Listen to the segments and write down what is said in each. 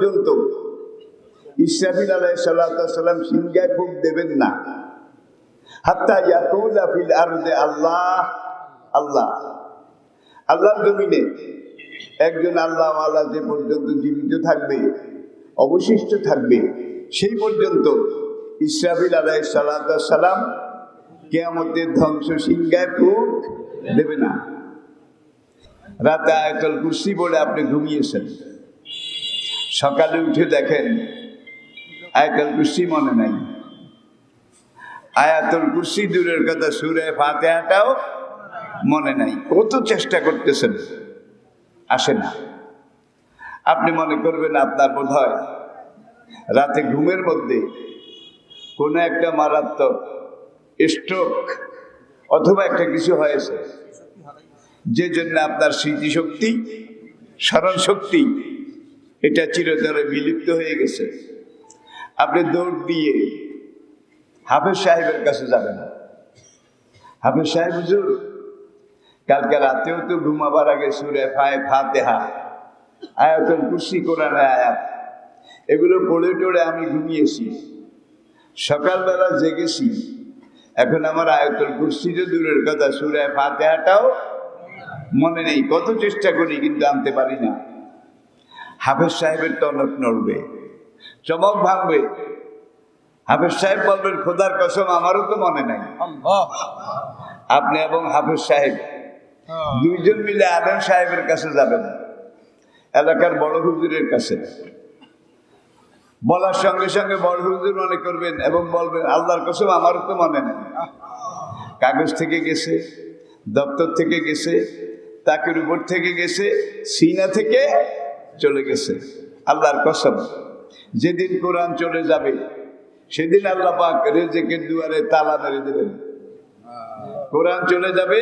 পর্যন্ত ইসরাফিল আলাইহিস সালাম সিংহায় ফুঁক দেবেন না, হাত্তা ইয়াকুলা ফিল আরদে আল্লাহ আল্লাহ। আল্লাহর জমিনে একজন আল্লাহওয়ালা যে পর্যন্ত জীবিত থাকবে, অবশিষ্ট থাকবে, সেই পর্যন্ত ইসরাফিল আলাইহিস সালাম কিয়ামতের ধ্বংস সিংহায় ফুঁক দেবে না। রাতে আয়াতুল কুরসি বলে আপনি ঘুমিয়েছেন, সকালে উঠে দেখেন আয়াতুল কুরসি মনে নাই। আয়াতুল কুরসি দূরের কথা, সূরা ফাতিহাটাও মনে নাই। কত চেষ্টা করতেছেন, আসে না। আপনি মনে করবেন আপনার বোধ হয় রাতে ঘুমের মধ্যে কোনো একটা মারাত্মক স্ট্রোক অথবা একটা কিছু হয়েছে, যে জন্য আপনার স্মৃতিশক্তি, স্মরণ শক্তি এটা চিরতরে বিলুপ্ত হয়ে গেছে। আপনি দৌড় দিয়ে হাফেজ সাহেবের কাছে যাবেন, হাফেজ সাহেব হুজুর কালকে রাতেও তো ঘুমাবার আগে সূরা ফাতিহা, আয়াতুল কুরসি, কোরআনের আয়াত এগুলো পড়ে টড়ে আমি ঘুমিয়েছি, সকালবেলা জেগেছি, এখন আমার আয়াতুল কুরসি যে দূরের কথা, সূরা ফাতিহাটাও মনে নেই। কত চেষ্টা করি কিন্তু আনতে পারি না। হাফেজ সাহেবের টনক নড়বে, চমক ভাঙবে। হাফেজ সাহেব বলবেন খোদার কসম আমারও তো মনে নাই। আপনি এবং হাফেজ সাহেব দুইজন মিলে আলেম সাহেবের কাছে যাবেন, এলাকার বড় হুজুরের কাছে। বলার সঙ্গে সঙ্গে বড় হুজুর মনে করবেন এবং বলবেন আল্লাহর কসম আমারও তো মনে নেই। কাগজ থেকে গেছে, দপ্তর থেকে গেছে, তাকের উপর থেকে গেছে, সিনা থেকে চলে গেছে। আল্লাহর কসম যেদিন কোরআন চলে যাবে সেদিন আল্লাহ পাক রিজিকের দুয়ারে তালা মেরে দেবেন। কোরআন চলে যাবে,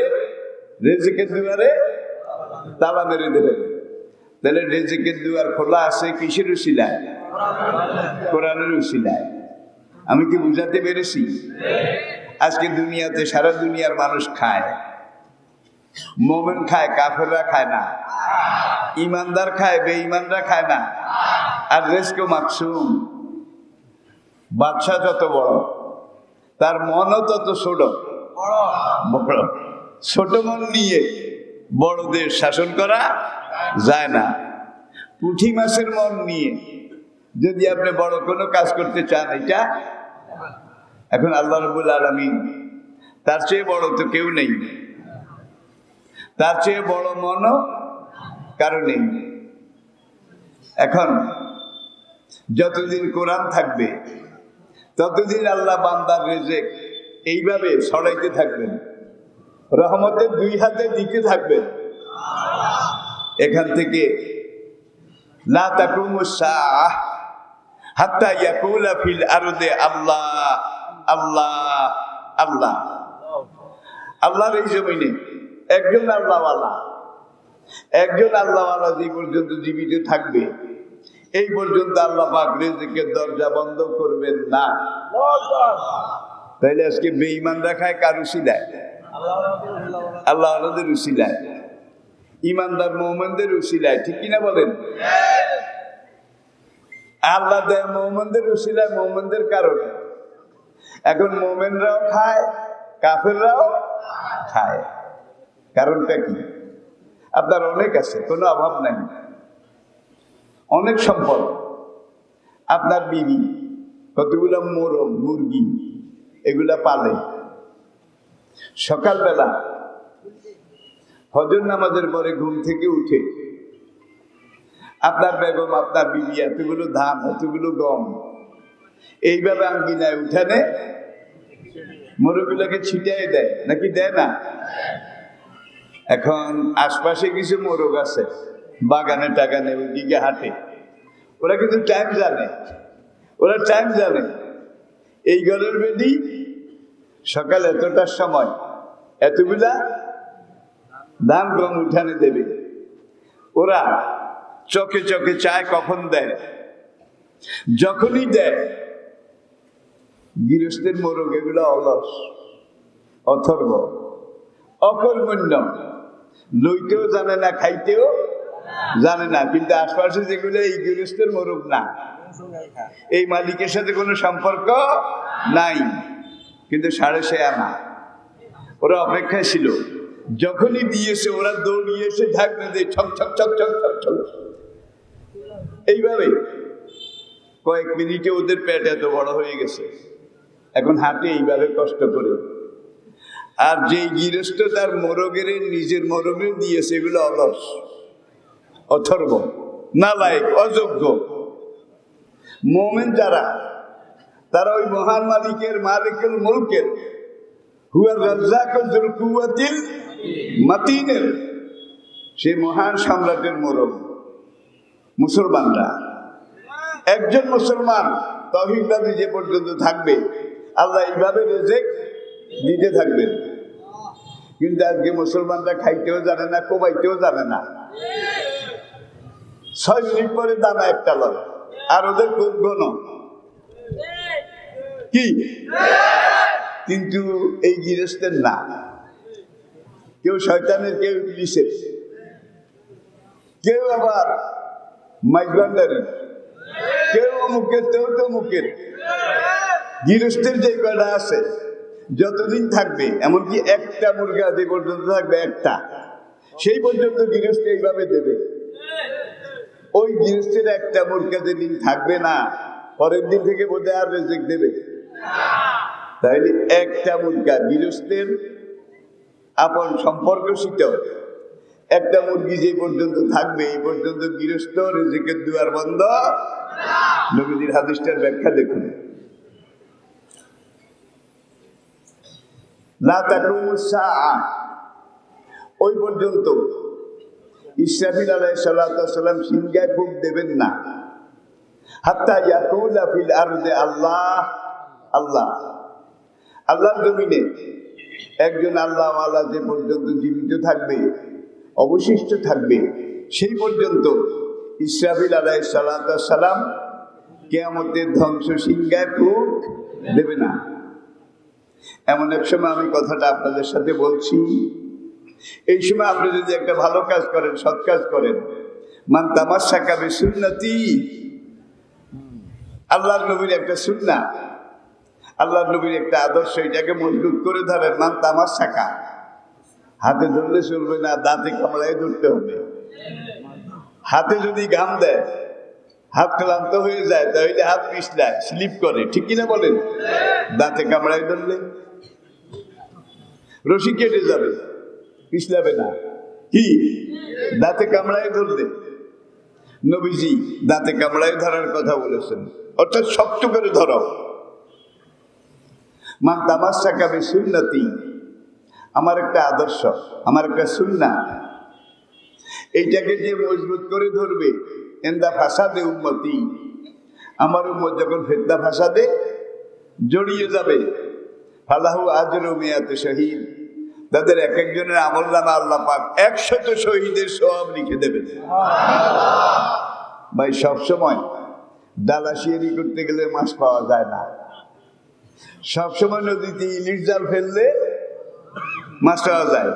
রিজিকের দুয়ারে তালা মেরে দেবেন। তাহলে রিজিকের দুয়ার খোলা আছে কিসের উসিলায়? কোরআনের উসিলায়। আমি কি বুঝাতে পেরেছি? আজকে দুনিয়াতে সারা দুনিয়ার মানুষ খায়, মোমেন খায়, কাফেররা খায় না, ইমানদার খায়, বেঈমানরা খায় না। আর রিজকে মাকসুম। বাদশা যত বড় তার মনও তত ছোট বড়। ছোট মন নিয়ে বড়দের শাসন করা যায় না। পুঁটি মাছের মন নিয়ে যদি আপনি বড় কোনো কাজ করতে চান, এটা এখন আল্লাহ রাব্বুল আলামিন, তার চেয়ে বড় তো কেউ নেই, তার চেয়ে বড় মনও কারো নেই। এখন যতদিন কোরআন থাকবে ততদিন আল্লাহ বান্দার রিজিক এইভাবে ছড়াইতে থাকবেন, রহমতের দুই হাতে দিতে থাকবেন। এখান থেকে লা তাকুমুস সাআহ হাত্তা ইয়াকুলা ফিল আরদে আল্লাহ আল্লাহ আল্লাহ। আল্লাহর এই জমিনে একজন আল্লাহওয়ালা, একজন আল্লাহওয়ালা যে পর্যন্ত জীবিত থাকবে এই পর্যন্ত আল্লাহ পাক রিজিকের দরজা বন্ধ করবেন না। তাইলে আজকে বেঈমানরা খায় কার উসিলায়? আল্লাহওয়ালাদের উসিলায়, ইমানদার মুমিনদের উসিলায়। ঠিক কিনা বলেন? আল্লাহ দেয় মুমিনদের উসিলায়, মুমিনদের কারণে। এখন মুমিনরাও খায়, কাফেররাও খায়। কারণটা কি? আপনার অনেক আছে, কোনো অভাব নাই, অনেক সম্পদ। আপনার বিবি কতগুলো মোরগ, মুরগি এগুলা পালে। সকালবেলা ফজর নামাজের পরে ঘুম থেকে উঠে আপনার বেগম, আপনার বিবি এতগুলো ধান, এতগুলো গম এইভাবে আঙ্গিনায় উঠানে মোরগগুলোকে ছিটিয়ে দেয়, নাকি দেয় না? এখন আশপাশে কিছু মোরগ আছে, বাগানে টাগানে ওইদিকে হাঁটে, ওরা কিন্তু টাইম জানে, ওরা টাইম জানে। এই ঘরের বেদি সকাল এতটার সময় এতগুলা ধান গম উঠানে দেবে। ওরা চোখে চোখে চায় কখন দেয়, যখনই দেয়। গৃহস্থের মোরগ এগুলো অলস, অথর্ব, অকর্মণ্য, লইতেও জানে না, খাইতেও জানে না, কিন্তু আশপাশে যেগুলো এই গৃহস্থের মোরগ না, এই মালিকের সাথে কোনো সম্পর্ক নাই, কিন্তু 6.5 আনা। ওরা অপেক্ষায় ছিল, যখনই দিয়েছে ওরা দৌড়িয়েছে ঢাকনা দিয়ে ছক ছক ছক ছক ছক ছক, এইভাবে কয়েক মিনিটে ওদের পেট এত বড় হয়ে গেছে, এখন হাঁটে এইভাবে কষ্ট করে। আর যেই গৃহস্থ তার মোরগের নিজের মোরগের দিয়েছে, এগুলো অলস, অথর্ব, নালায়েক, অযোগ্য। মোমেন যারা, তারা ওই মহান মালিকের, মালিকুল মুলকের, হুয়ার রাজ্জাকুল যুল কুওয়াতিল মাতিনের, সেই মহান সম্রাটের মোরগ মুসলমানরা। একজন মুসলমান তাওহীদবাদী যে পর্যন্ত থাকবে, আল্লাহ এইভাবে রিজিক দিতে থাকবেন। কিন্তু আজকে মুসলমানরা খাইতেও জানে না, কোবাইতেও জানে না। 6 মিনিট পরে দানা একটা লয়, আর ওদের খুব ঘন কি, কিন্তু এই গৃহস্থের না। কেউ শয়তানের, কেউ ইবলিসের, কেউ আবার মাইজবান্ডারের, কেউ অমুকের, কেউ তমুকের। গৃহস্থের যে কয়টা আছে যতদিন থাকবে, এমনকি একটা মুরগা যে পর্যন্ত থাকবে একটা, সেই পর্যন্ত গৃহস্থ এইভাবে দেবে। ওই গৃহস্থের একটা মুরগা যেদিন থাকবে না, পরের দিন থেকে বোধহয় আর রেজেক দেবে। তাইলে একটা মুরগা গৃহস্থের আপন সম্পর্ক শীত, একটা মুরগি যে পর্যন্ত থাকবে এই পর্যন্ত গৃহস্থ রিজিকের দুয়ার বন্ধ। নবীজির হাদিসটার ব্যাখ্যা দেখুন, লা তাকুমুস সাআ, ওই পর্যন্ত ইসরাফিল আলাইহিস সালাতু ওয়াস সালাম সিংহায় ফুঁক দেবেন না, হাত্তা ইয়াকুলা ফিল আরদি আল্লাহ আল্লাহ। আল্লাহর জমিনে একজন আল্লাহওয়ালা যে পর্যন্ত জীবিত থাকবে, অবশিষ্ট থাকবে, সেই পর্যন্ত ইসরাফিল আলাইহিস সালাতু ওয়াস সালাম কিয়ামতের ধ্বংস সিংহায় ফুঁক দেবে না। এমন এক সময় আমি কথাটা আপনাদের সাথে বলছি, এই সময় আপনি যদি একটা ভালো কাজ করেন, সৎ কাজ করেন, মান তামাসসাকা বিসুন্নতি, আল্লাহর নবীর একটা সুন্নাহ, আল্লাহর নবীর একটা আদর্শ, এটাকে মজবুত করে ধরেন। মান তামাসসাকা, হাতে ধরলে চলবে না, দাঁতে কামড়ায় ধরতে হবে। হাতে যদি ঘাম দেয়, হাত ক্লান্ত হয়ে যায়, তাহলে হাত পিছলায়, স্লিপ করে, ঠিক কিনা বলেন? দাঁতে কামড়ায় ধরলে রশি কেটে যাবে, পিছলাবে না। কি দাঁতে কামড়ায় ধরলে? নবীজি দাঁতে কামড়ায় ধরার কথা বলেছেন, অর্থাৎ শক্ত করে ধরো। মান তামাসসাকা বিসুন্নতি, আমার একটা আদর্শ, আমার একটা সুন্নাহ, এইটাকে যে মজবুত করে ধরবে, ইনদা ফাসাদে উম্মতি, আমার উম্মত যখন ফিতনা ফাসাদে জড়িয়ে যাবে, ফালাহু আজরু মিয়াতে শহীদ, তাদের এক একজনের আমলনামা আল্লাহ পাক 100 শহীদের সওয়াব লিখে দেবেন। ভাই, সবসময় ডালাশিয়ারি করতে গেলে মাছ পাওয়া যায় না, সবসময় নদীতে ইলিশ জাল ফেললে মাছ পাওয়া যায়।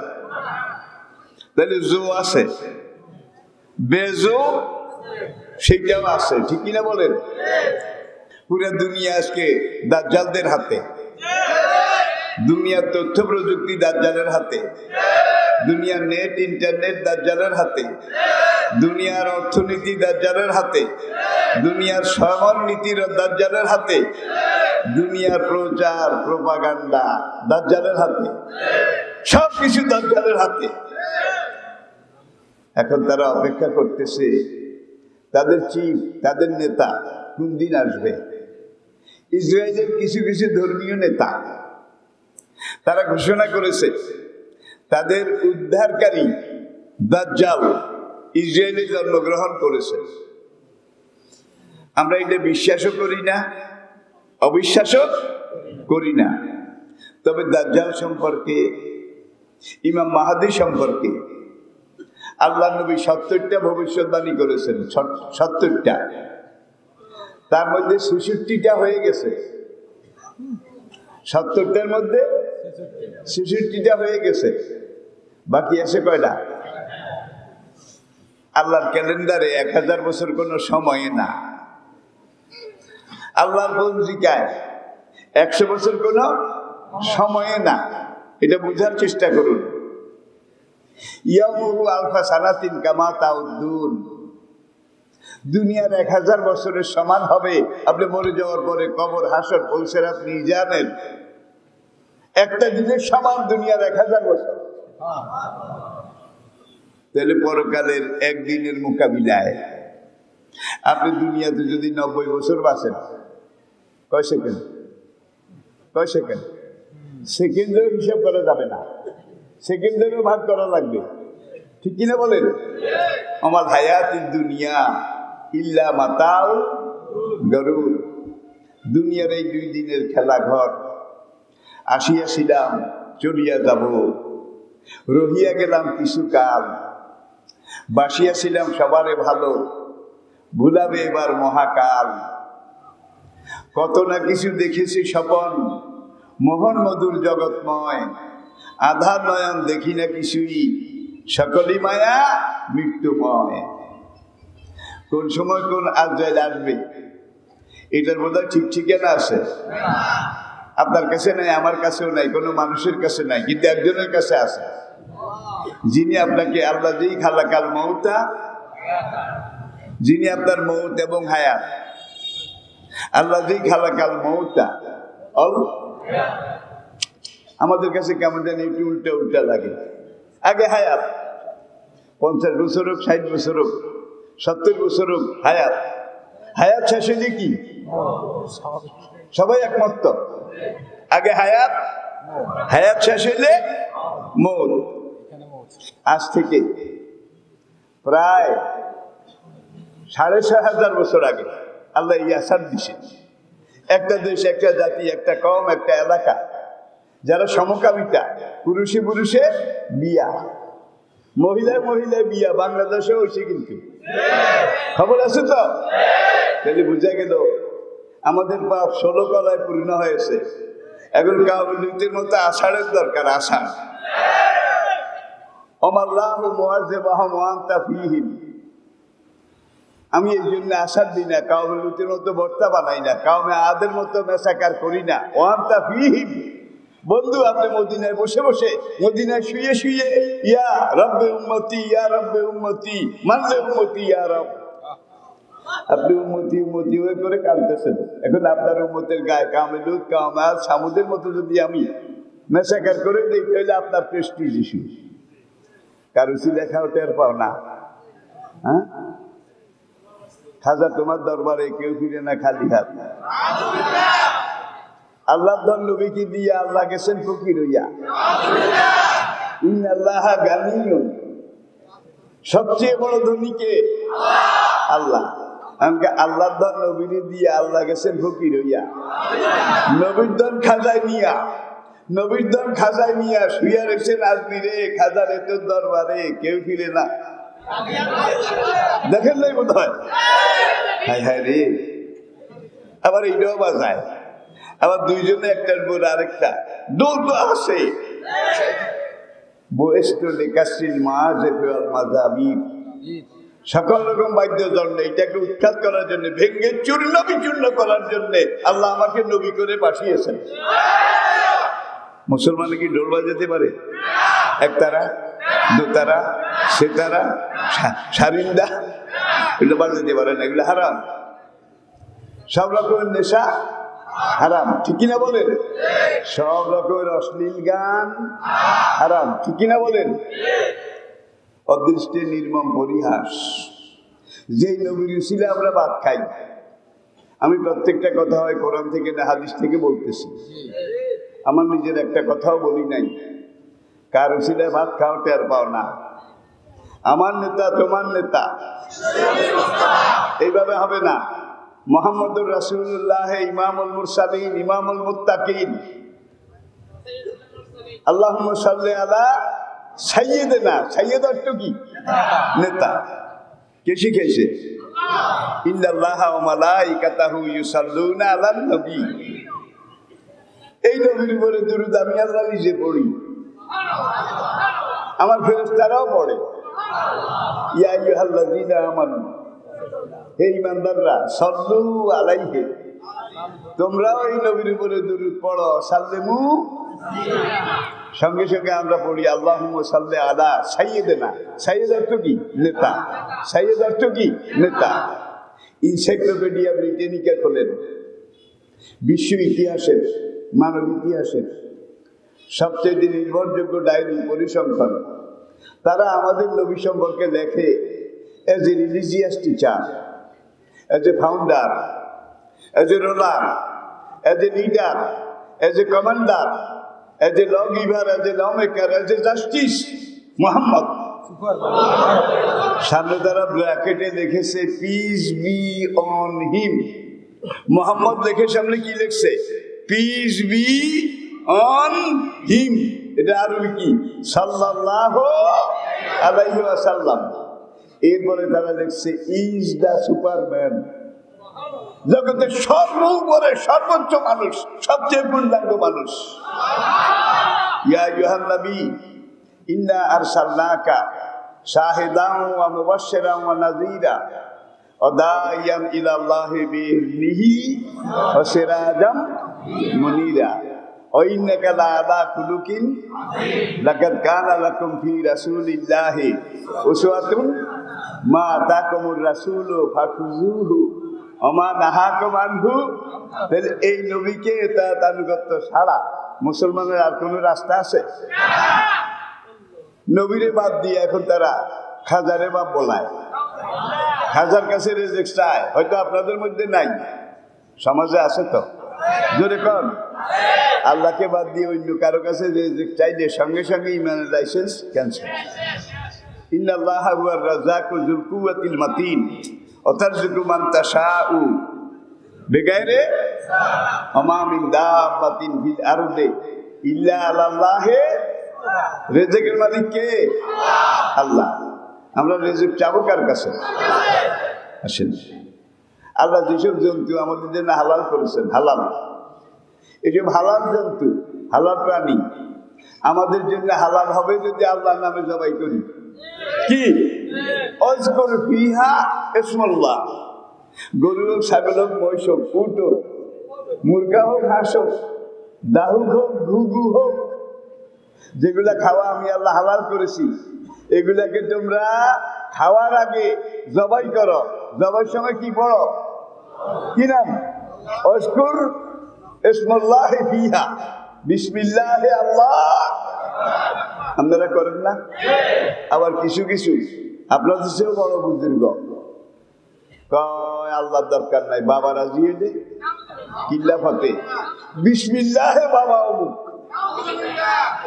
তাহলে জো আছে, বেজো সেটাও আছে, ঠিক কিনা বলেন? পুরা দুনিয়া আজকে দাজ্জালদের হাতে, দুনিয়ার তথ্য প্রযুক্তি দাজ্জালের হাতে, দুনিয়ার নেট ইন্টারনেট দাজ্জালের হাতে, দুনিয়ার অর্থনীতি দাজ্জালের হাতে, দুনিয়ার সমরনীতির দাজ্জালের হাতে, দুনিয়ার প্রচার প্রোপাগান্ডা দাজ্জালের হাতে, সবকিছু দাজ্জালের হাতে। এখন তারা অপেক্ষা করতেছে তাদের চিফ, তাদের নেতা কোন দিন আসবে। ইসরায়েলের কিছু কিছু ধর্মীয় নেতা তারা ঘোষণা করেছে তাদের উদ্ধারকারী দাজ্জাল ইসরায়েলে জন্মগ্রহণ করেছে। আমরা এটা বিশ্বাসও করি না, অবিশ্বাসও করি না। তবে দাজ্জাল সম্পর্কে, ইমাম মাহাদি সম্পর্কে আল্লাহ নবী 70টা ভবিষ্যৎবাণী করেছেন, 70টা, তার মধ্যে 66টা হয়ে গেছে। 70টার মধ্যে 66টা হয়ে গেছে, বাকি আছে কয়টা? আল্লাহর ক্যালেন্ডারে 1000 বছর কোনো সময় না। আল্লাহর পঞ্জিকায় 100 বছর কোনো সময়ে না। এটা বোঝার চেষ্টা করুন। ইয়ামুহু আলফা সানাতিন কামা তাউদ্দুন, দুনিয়ার 1000 বছরের সমান হবে। আপনি মরে যাওয়ার পরে কবর, হাসর, পৌঁছের আপনি জানেন একটা দিনের সমান দুনিয়ার 1000 বছর। তাহলে পরকালের একদিনের মোকাবিলায় আপনি দুনিয়াতে যদি 90 বছর বাঁচেন, কয় সেকেন্ড? সেকেন্ডেরও হিসাব করা যাবে না, সেকেন্ডেরও ভাগ করা লাগবে। ঠিক কিনা বলেন? আমার হায়াতিদ দুনিয়া ইল্লা মাতাউল গরুর, দুনিয়ার এই 2 দিনের খেলা ঘর। আসিয়াছিলাম, চলিয়া যাব, রহিয়া গেলাম কিছুকাল, বাসিয়াছিলাম সবারে ভালো, ভুলাবে এবার মহাকাল। কত না কিছু দেখেছি স্বপন, মোহন মধুর জগৎময়, আধার নয়ন দেখি না কিছুই, সকলই মায়া মৃত্যুময়। কোন সময় কোন আজরাইল আসবে এটার বোধহয় ঠিক ঠিকানা আছে? আপনার কাছে নাই, আমার কাছেও নাই, কোনো মানুষের কাছে নাই, কিন্তু একজনের কাছে আছে, যিনি আপনাকে আল্লাহ যেই খালাকাল মৌতা, যিনি আপনার মৌত এবং হায়াত, আল্লাহ যেই খালাকাল মৌতা অল। আমাদের কাছে কেমন জানি একটু উল্টা উল্টা লাগে। আগে হায়াত 50 বছর হোক, 60 বছর হোক, 70 বছর হোক, হায়াত। হায়াত শেষ হলে কি? সবাই একমত তো? আগে হায়াত, হায়াত শেষ হইলে মৌত। আজ থেকে প্রায় 6500 বছর আগে আল্লাহ ইয়াসার দিছে একটা দেশ, একটা জাতি, একটা কম, একটা এলাকা, যারা সমকামিতা, পুরুষে পুরুষে বিয়া, মহিলায় মহিলায় বিয়া। বাংলাদেশে হয়েছে কিন্তু, খবর আছে তো? তাহলে বুঝা গেল আমাদের পাপ 16 কলায় পূর্ণ হয়েছে। এখন কাবুলিতের মতো আষাঢ়ের দরকার, আষাঢ়। আমি এই জন্য আষাঢ় দিই না, কাউমের মতো বর্তা বানাই না, কাউমে আদের মতো মেসাকার করি না। ওয়ান্তা ফিহিম, বন্ধু আপনি মদিনায় বসে বসে, মদিনায় শুয়ে শুয়ে ইয়া রব্বে উম্মতি, ইয়া রব্বে উম্মতি, মানলে উম্মতি ইয়া রব, আপনি উম্মতি উম্মতি হয়ে করে কাঁদতেছেন। এখন আপনার উম্মতের গায়ে কামে দুধ, কামে আর সামুদের মতো যদি আমি মেসাকার করে দিই, তাহলে আপনার প্রেস্টিজ ইস্যু। কারুসি লেখাও টের পাও না। হ্যাঁ, খাজা তোমার দরবারে কেউ ফিরে না খালি হাত। আল্লাহ নবীকে দিয়ে আল্লাহ গেছেন ফকির হইয়া। ইন্নাল্লাহ গানিয়ুন, সবচেয়ে বড় ধনীকে আল্লাহ। আমাকে আল্লাহ নবীরে দিয়ে আল্লাহ গেছেন ফকির হইয়া। নবীর ধন খাজায় নিয়া, নবীর ধন খাজায় নিয়া শুইয়া রেখেছেন আজমিরে, খাজার এত দরবারে কেউ ফিরে না। দেখেন নাই বোধ হয়? হায় হায় রে, আবার এইটাও বাজায়, আবার দুইজনে একটার পর আরেকটা দৌড় তো আসে। সকল রকম বাদ্যযন্ত্র এটাকে উৎখাত করার জন্য, ভেঙ্গে চূর্ণ বিচূর্ণ করার জন্য আল্লাহ আমাকে নবী করে পাঠিয়েছেন। মুসলমান কি ঢোল বাজাতে পারে? একতারা, দোতারা, সেতারা, সারিন্দা, এগুলো বাজাতে পারে না, এগুলো হারাম। সব রকমের নেশা হারাম, ঠিক কিনা বলেন? সব রকমের অশ্লীল গান হারাম, ঠিক কিনা বলেন? অদৃষ্টে নির্মম পরিহাস, যেই নবীর উসিলে আমরা ভাত খাই। আমি প্রত্যেকটা কথা হয় কোরআন থেকে না হাদিস থেকে বলতেছি, আমার নিজের একটা কথাও বলি নাই। কার উসিলে ভাত খাও টের পাও না। আমার নেতা তোমার নেতা, এইভাবে হবে না। মুহাম্মদুর রাসূলুল্লাহ ইমামুল মুরসালিন, ইমামুল মুত্তাকিন। আল্লাহুম্মা সাল্লি আলা সাইয়্যিদিনা, সাইয়্যিদ অর্থ কি? নেতা। কে শিখাইছে? ইন্নাল্লাহা ওয়া মালাইকাতাহু ইউসাল্লুনা আলান নবী। এই নবীর উপরে দুরূদ আমি আল্লাহ নিজে পড়ি, আমার ফেরেশতারাও পড়ে। ইয়া আইয়ুহাল্লাযীনা আমানু, হে ঈমানদাররা, সাল্লু আলাইহি, তোমরাও এই নবীর উপরে দুরূদ পড়ো, সাল্লিমু, সঙ্গে সঙ্গে আমরা পড়ি আল্লাহুম্মা সাল্লি আলা সাইয়্যিদিনা। সাইয়্যিদ অর্থ কি? নেতা। সাইয়্যিদ অর্থ কি? নেতা। এনসাইক্লোপিডিয়া ব্রিটানিকা খোলেন, বিশ্ব ইতিহাসের, মানব ইতিহাসের সবচেয়ে নির্ভরযোগ্য ডায়েরি পরিসংখ্যান, তারা আমাদের নবী সম্পর্কে লেখে as a religious teacher, as a founder, as a ruler, as a leader, as a commander, as a law giver, as a law maker, as a justice Muhammad. সামনে তারা ব্র্যাকেটে লিখেছে peace be on him. Muhammad লিখে সামনে কি লিখছে? Peace be on him. এটা আরবি কি? সাল্লাল্লাহু আলাইহি ওয়াসাল্লাম। এরপরে তারা লিখছে ইজ দ্য সুপারম্যান, জগতের সর্বোপরে সর্বোচ্চ মানুষ, সবচেয়ে পূর্ণাঙ্গ মানুষ। ইয়া আইয়ুহান নবী ইন্না আরসালনাকা শাহিদান ওয়া মুবাশশিরান ওয়া নাযীরা ওয়া দাইয়ান ইলাল্লাহি বিইذনিহি ওয়া সিরাজাম মুনীরা ওয়া ইন্নাকা লাআলা খুলুকিন লাকাদ কানা লাকুম ফি রাসূলিল্লাহি উসওয়াতুন মা আতাকুমুর রাসূলু ফাখুযুহু ওয়া মা নাহাকুম আনহু। তাহলে এই নবীকে তার আনুগত্য ছাড়া মুসলমানের আর কোনো রাস্তা আছে? নবীরে বাদ দিয়ে এখন তারা খাজারে বাপ বলায়, খাজার কাছে রেজেক চায়। হয়তো আপনাদের মধ্যে নাই, সমাজে আছে তো, জোরে কন। আল্লাহকে বাদ দিয়ে অন্য কারো কাছে রেজেক চাইলে সঙ্গে সঙ্গে ইমানের লাইসেন্স ক্যান্সেল। ইন্নাল্লাহা হুয়ার রাজ্জাকু যুল কুওয়াতিল মাতিন ওয়া তারযুকু মান তাশাউ বিগাইরি ওয়া মা মিন দাব্বাতিন ফিল আরদি ইল্লা আলাল্লাহি। রেজেকের মালিক কে? আল্লাহ। আমরা রেজেক চাবো কার কাছে? আসেন, আল্লাহ যেসব জন্তু আমাদের জন্য হালাল করেছেন, হালাল, এইসব হালাল জন্তু, হালাল প্রাণী আমাদের জন্য হালাল হবে যদি আল্লাহর নামে জবাই করি। কি? অজকর ফিহা ইসমুল্লাহ। গরু হোক, ছাগল হোক, মহিষ হোক, উট হোক, মুরগা হোক, হাঁস হোক, দাহুক হোক, ঘুঘু হোক, যেগুলা খাওয়া আমি আল্লাহ হালাল করেছি, এগুলাকে তোমরা খাওয়ার আগে জবাই করো। জবাইয়ের সময় কি পড়ো? কি নাম? অজকুর ইসমুল্লাহ ফিহা, বিসমিল্লাহ আল্লাহ। আপনারা করেন না? আবার কিছু কিছু আপনাদের চেয়েও বড় বুজুর্গ কয় আল্লাহর দরকার নাই, বাবা রাজি হয়ে কিল্লা ফতে বিসমিল্লাহ বাবা অমুক।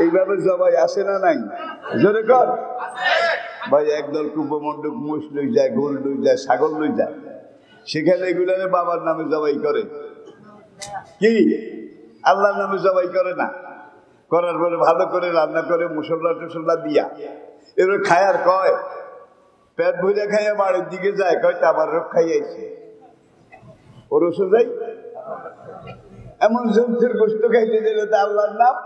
এইভাবে জবাই আসে না নাই? জোরে কর ভাই। একদল কুম্ভমণ্ডপ মোষ লই যায়, গরু লই যায়, ছাগল লই যায়, সেখানে এগুলারে বাবার নামে জবাই করে। কি? আল্লাহর নামে জবাই করে না। করার পরে ভালো করে রান্না করে মশলা টসলা দিয়া এবার খায়, আর কয় পেট ভরে খাইয়া বাড়ির দিকে যায়, কয় আবার রোগ খাইয়াছে ওর ওষুধ যাই। এমন জন্তুর গোস্ত খাইতে দিলে তো আল্লাহর নাম,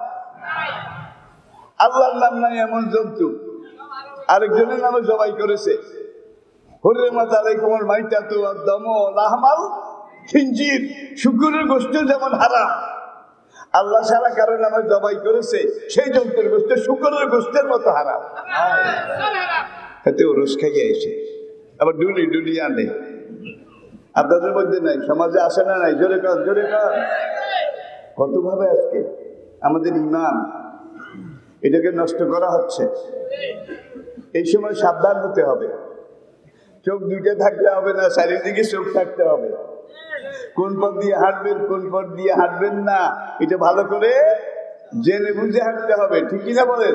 আল্লাহর নাম নাই এমন জন্তু আরেকজনের নামে জবাই করেছে। হুররিমাত আলাইকুমুল মাইতাতু ওয়াদ দামু ওয়া লাহমাল খিনজির। শুকরের গোস্ত যেমন হারাম, আল্লাহ ছাড়া কারো নামে জবাই করেছে সেই জন্তুর গোস্ত শুকরের গোস্তের মতো হারাম। হাতে ওরস খাইয়া এসে আবার ডুলি ডুলি আনে। আপনাদের মধ্যে নাই, সমাজে আসে না নাই? জোরে কর, জোরে কর। কতভাবে আজকে আমাদের ইমান এটাকে নষ্ট করা হচ্ছে। এই সময় সাবধান হতে হবে। চোখ দুইটা থাকলে হবে না, চারিদিকে চোখ থাকতে হবে। কোন পথ দিয়ে হাঁটবেন, কোন পথ দিয়ে হাঁটবেন না, এটা ভালো করে জেনে বুঝে হাঁটতে হবে। ঠিক কিনা বলেন?